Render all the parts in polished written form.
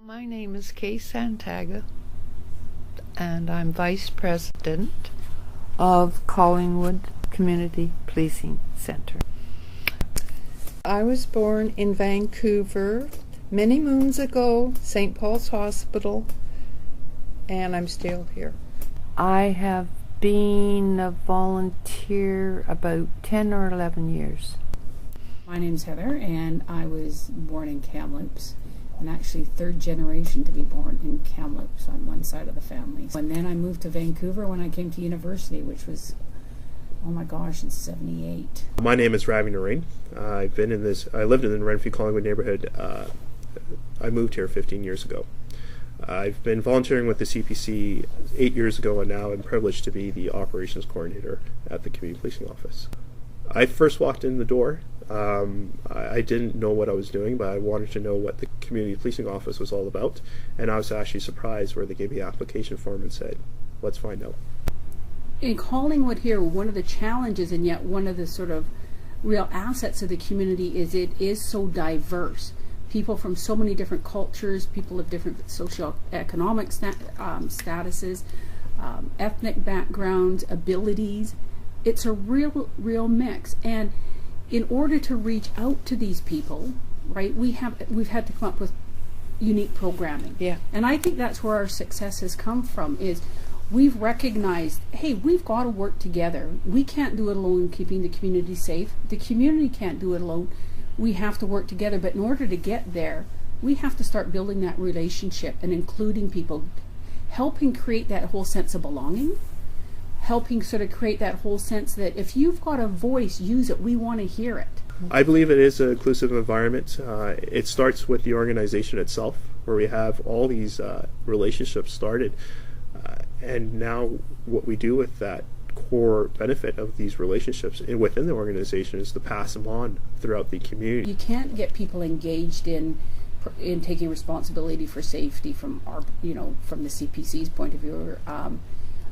My name is Kay Santaga, and I'm Vice President of Collingwood Community Policing Center. I was born in Vancouver many moons ago, St. Paul's Hospital, and I'm still here. I have been a volunteer about 10 or 11 years. My name's Heather, and I was born in Kamloops, and actually third generation to be born in Kamloops on one side of the family. And then I moved to Vancouver when I came to university, which was, oh my gosh, in 78. My name is Ravi Narain. I lived in the Renfrew Collingwood neighbourhood. I moved here 15 years ago. I've been volunteering with the CCPC 8 years ago, and now I'm privileged to be the operations coordinator at the Community Policing Office. I first walked in the door. I didn't know what I was doing, but I wanted to know what the Community Policing Office was all about, and I was actually surprised where they gave me the application form and said, let's find out. In Collingwood here, one of the challenges and yet one of the sort of real assets of the community is it is so diverse. People from so many different cultures, people of different socioeconomic statuses, ethnic backgrounds, abilities. It's a real mix. And in order to reach out to these people, right, we've had to come up with unique programming. Yeah. And I think that's where our success has come from, is we've recognized, hey, we've got to work together. We can't do it alone, keeping the community safe. The community can't do it alone. We have to work together. But in order to get there, we have to start building that relationship and including people, helping create that whole sense of belonging, helping sort of create that whole sense that if you've got a voice, use it. We want to hear it. I believe it is an inclusive environment. It starts with the organization itself, where we have all these relationships started. And now what we do with that core benefit of these relationships within the organization is to pass them on throughout the community. You can't get people engaged in taking responsibility for safety from from the CPC's point of view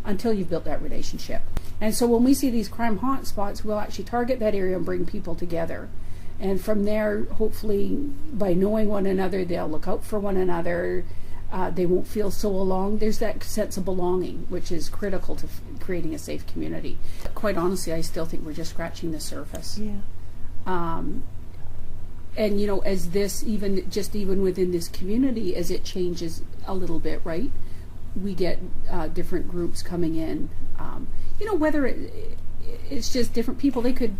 until you've built that relationship. And so when we see these crime hotspots, we'll actually target that area and bring people together. And from there, hopefully, by knowing one another, they'll look out for one another. They won't feel so alone. There's that sense of belonging, which is critical to creating a safe community. Quite honestly, I still think we're just scratching the surface. Yeah. And as this, even within this community, as it changes a little bit, right? We get different groups coming in. Whether it's just different people, they could,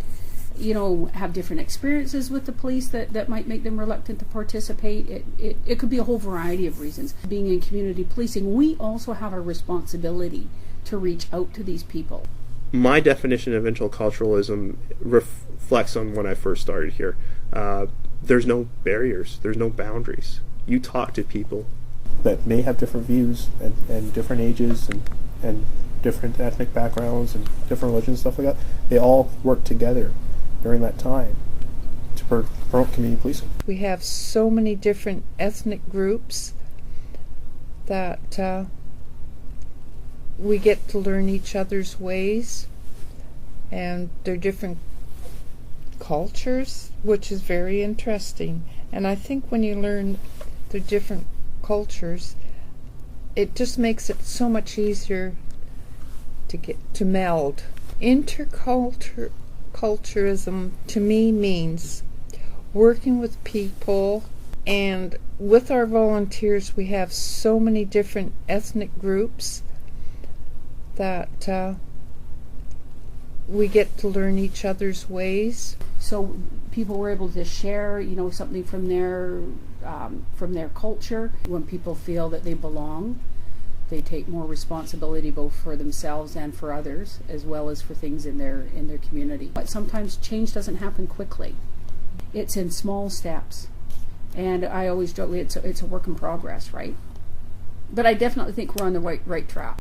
have different experiences with the police that might make them reluctant to participate. It could be a whole variety of reasons. Being in community policing, we also have a responsibility to reach out to these people. My definition of interculturalism reflects on when I first started here. There's no barriers, there's no boundaries. You talk to people that may have different views and different ages and different ethnic backgrounds and different religions, stuff like that. They all work together during that time to promote community policing. We have so many different ethnic groups that we get to learn each other's ways and their different cultures, which is very interesting. And I think when you learn the different cultures, it just makes it so much easier to meld. Interculturalism to me means working with people, and with our volunteers we have so many different ethnic groups that we get to learn each other's ways. So people were able to share, something from their culture. When people feel that they belong, they take more responsibility both for themselves and for others, as well as for things in their community. But sometimes change doesn't happen quickly. It's in small steps, and I always joke it's a work in progress, right? But I definitely think we're on the right track.